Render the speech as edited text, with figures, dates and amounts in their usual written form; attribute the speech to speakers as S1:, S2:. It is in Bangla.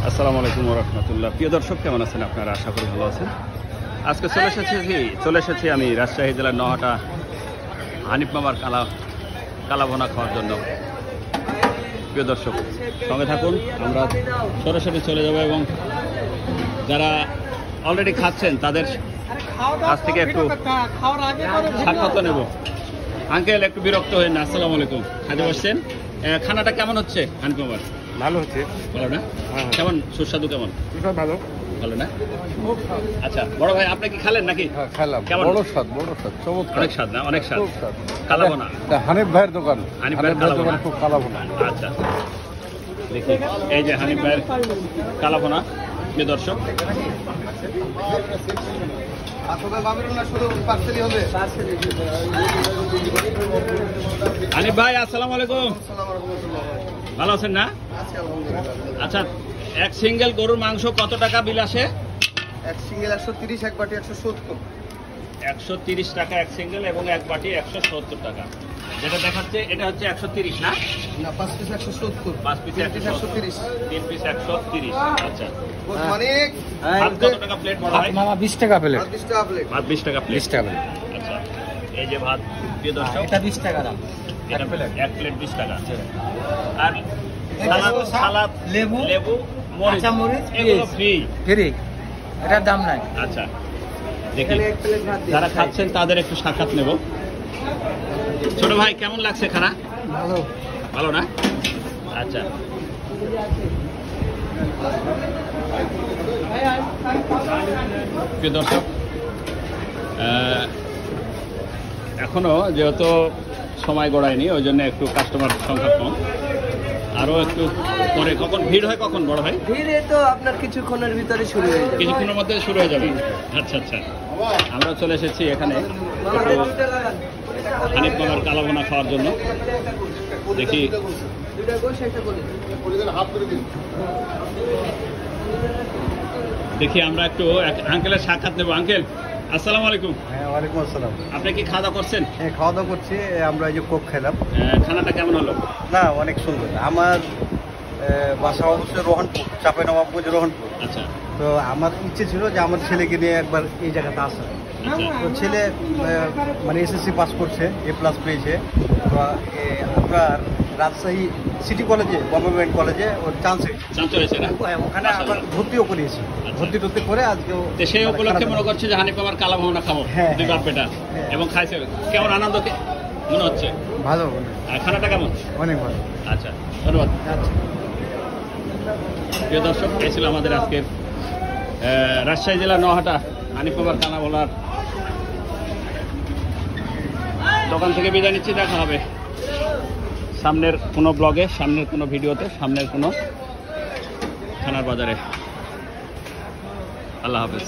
S1: আসসালামু আলাইকুম ওয়া রাহমাতুল্লাহ। প্রিয় দর্শক, কেমন আছেন আপনারা? আশা করি ভালো আছেন। আজকে চলে এসেছি আমি রাজশাহী জেলার নহাটা হানিফ মামার কালাভুনা খাওয়ার জন্য। প্রিয় দর্শক, সঙ্গে থাকুন, আমরা সরাসরি চলে যাব এবং যারা অলরেডি খাচ্ছেন তাদের কাছ থেকে একটু সাক্ষাৎ নেব। আঙ্কেল, একটু বিরক্ত হয়ে না। আসসালামু আলাইকুম। খাতে বসছেন, খানাটা কেমন হচ্ছে হানিফ মামার?
S2: ভালো হচ্ছে।
S1: ভালো না? কেমন সুস্বাদু? কেমন?
S2: ভালো
S1: ভালো না? আচ্ছা বড় ভাই, আপনি কি খেলেন নাকি?
S2: খেলাম। বড় স্বাদ চমৎকার।
S1: অনেক স্বাদ না? অনেক স্বাদ। কালাভুনা,
S2: হানিফ ভাইয়ের দোকান।
S1: হানিফ ভাইয়ের কালাভুনা।
S2: খুব কালাভুনা।
S1: আচ্ছা, দেখি এই যে হানিফ ভাইয়ের কালাভুনা। প্রিয় দর্শক, হানিফ ভাই আসসালামু আলাইকুম। ভালো আছেন না? আচ্ছা, এক সিঙ্গেল গরুর মাংস কত টাকা বিল আসে?
S3: এক সিঙ্গেল 130, এক বাটি 170।
S1: 130 টাকা এক সিঙ্গেল এবং এক বাটি 170 টাকা। যেটা দেখাচ্ছে এটা হচ্ছে 130 না?
S3: না, 5 পিস 170,
S1: 5 পিস
S3: 130,
S1: 3 পিস 130। আচ্ছা,
S3: অনেক।
S1: ভাত কত টাকা প্লেট বড় ভাই?
S2: মামা 20 টাকা প্লেট।
S3: 20 টাকা প্লেট।
S1: ভাত 20 টাকা প্লেট।
S2: 20 টাকা প্লেট।
S1: আচ্ছা, এই যে ভাত। প্রিয় দর্শক,
S2: এটা 20 টাকা দাম।
S1: এটা এক প্লেট 20 টাকা। আর সালাদ, লেবু, মরিচ, এগুলো ফ্রি।
S2: ফ্রি, এটার দাম নাই।
S1: আচ্ছা, দেখি
S3: এখানে এক প্লেট ভাত দিয়ে
S1: যারা খাচ্ছেন তাদের একটু সাক্ষাৎ নেব। ছোট ভাই, কেমন লাগছে খানা?
S3: ভালো।
S1: ভালো না? আচ্ছা, প্রিয় দর্শক, এখনো যেহেতু সময় গড়ায়নি, ওই জন্য একটু কাস্টমার সংখ্যা কম। আরো একটু পরে কখন ভিড় হয়? কখন বড় ভাই?
S3: ধীরে তো আপনার কিছুক্ষণের ভিতরে শুরু হয়ে যাবে।
S1: কিছুক্ষণের মধ্যে শুরু হয়ে যাবে। আচ্ছা আচ্ছা, আমরা চলে এসেছি এখানে একটু হানিফ মামার কালাভুনা খাওয়ার জন্য। দেখি আমরা একটু আঙ্কেলের সাক্ষাৎ নেব। আঙ্কেল আসসালামু আলাইকুম।
S2: হ্যাঁ, ওয়ালাইকুম আসসালাম।
S1: আপনি কি খাওয়া দাওয়া করছেন?
S2: হ্যাঁ, খাওয়া দাওয়া করছি। আমরা এই যে কোক খেলাম।
S1: খানাটা কেমন হলো?
S2: না, অনেক সুন্দর। আমার বাসা অবশ্যই রোহনপুর, চাঁপাইনবাবগঞ্জ রোহনপুর।
S1: আচ্ছা,
S2: তো আমার ইচ্ছে ছিল যে আমার ছেলেকে নিয়ে একবার এই জায়গাতে আসা।
S1: আচ্ছা,
S2: তো ছেলে মানে এসএসসি পাস করছে, A+ পেয়েছে। তো আপনার রাজশাহী সিটি কলেজে, গভর্নমেন্ট কলেজে ওর চান্স
S1: হয়েছে না?
S2: ওখানে আবার ভর্তিও করিয়েছি। ভর্তি করে আজকেও
S1: তো সেই উপলক্ষে মনে করছে যে হানিফ মামার কালাভুনা খাবো,
S2: হ্যাঁ,
S1: দুই কাপ পেটা, এবং খাইছে। কেমন আনন্দ মনে হচ্ছে?
S2: ভালো।
S1: আর খানাটা কেমন?
S2: অনেক ভালো।
S1: আচ্ছা, ধন্যবাদ।
S2: আচ্ছা,
S1: প্রিয় দর্শক, এই ছিল আমাদের আজকের রাজশাহী জেলার নহাটা হানিফ মামার কালাভুনার দোকান থেকে বিদায় নিচ্ছি। দেখা হবে সামনের কোনো ব্লগে, সামনের কোনো ভিডিওতে, সামনের কোনো খানার বাজারে। আল্লাহ হাফেজ।